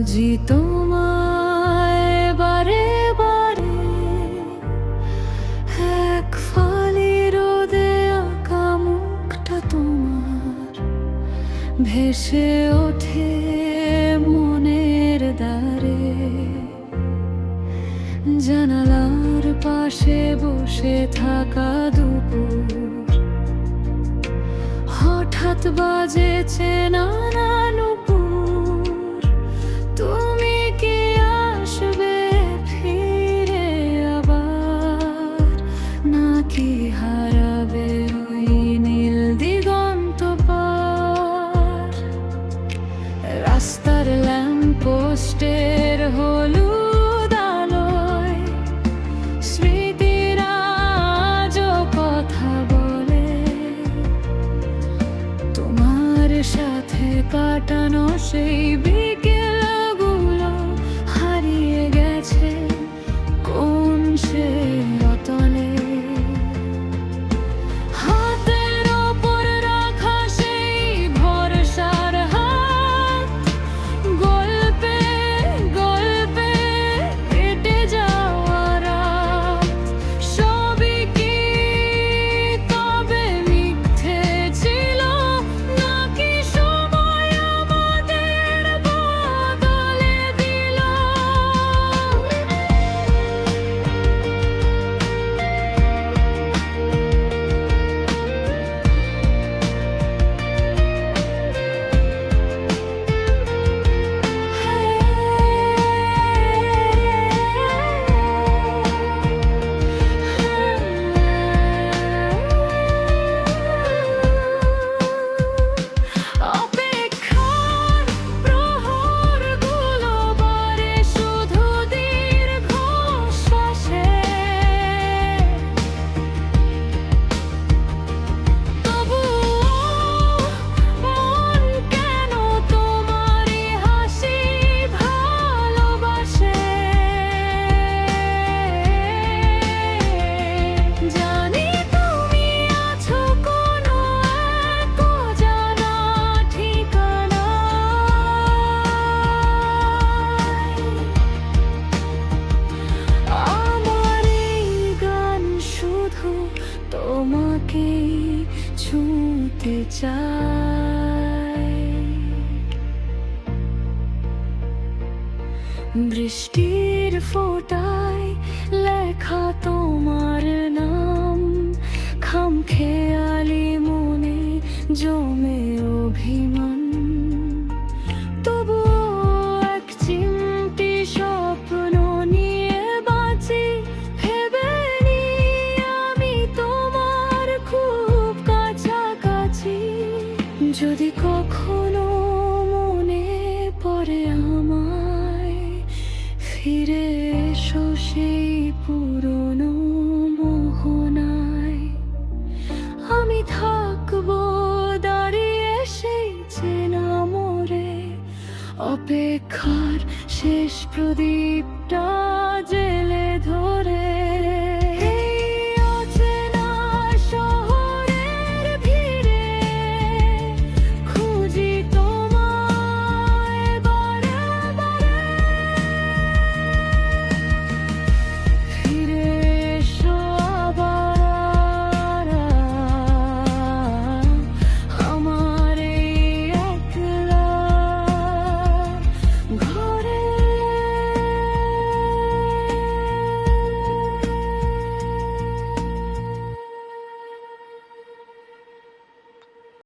খুঁজি তোমায় বারে বারে, এক ফালি রোদে আঁকা মুখটা তোমার ভেসে ওঠে মনের দ্বারে। জানালার পাশে বসে থাকা দুপুর, হঠাৎ বাজেছে নানা নুপুর। তুমি কি আসবে ফিরে আবার, নাকি হারাবে ওই নীল দিগন্ত পার? রাস্তার ল্যাম্প পোস্টের হলুদ আলোয় স্মৃতিরা আজও কথা বলে। তোমার সাথে কাটানো সেই বিকেলগুলো হারিয়ে গেছে কোন সে অতলে। হাতের ওপর রাখা সেই ভরসার হাত, গল্পে গল্পে কেটে যাওয়া রাত, সবই কি তবে মিথ্যে ছিল, নাকি সময় আমাদের বদলে দিল? অপেক্ষার প্রহরগুলো বাড়ে শুধু দীর্ঘশ্বাসে, তবুও মন কেন তোমারই হাসি ভালোবাসে? জানি তুমি আছো কোনো এক অজানা ঠিকানায়। আমার এই গান শুধু তোমাকেই ছুঁতে চায়। বৃষ্টির ফোঁটায় লেখা তোমার নাম, খামখেয়ালি মনে জমে অভিমান। তবুও এক চিমটি স্বপ্ন নিয়ে বাঁচি, ভেবে নিই আমি তোমার খুব কাছাকাছি। যদি কখনো মনে পড়ে আমায়, ফিরে এসো সেই পুরনো মোহনায়। আমি থাকবো দাঁড়িয়ে সেই চেনা মোড়ে, অপেক্ষার শেষ প্রদীপটা জেলে ধরে।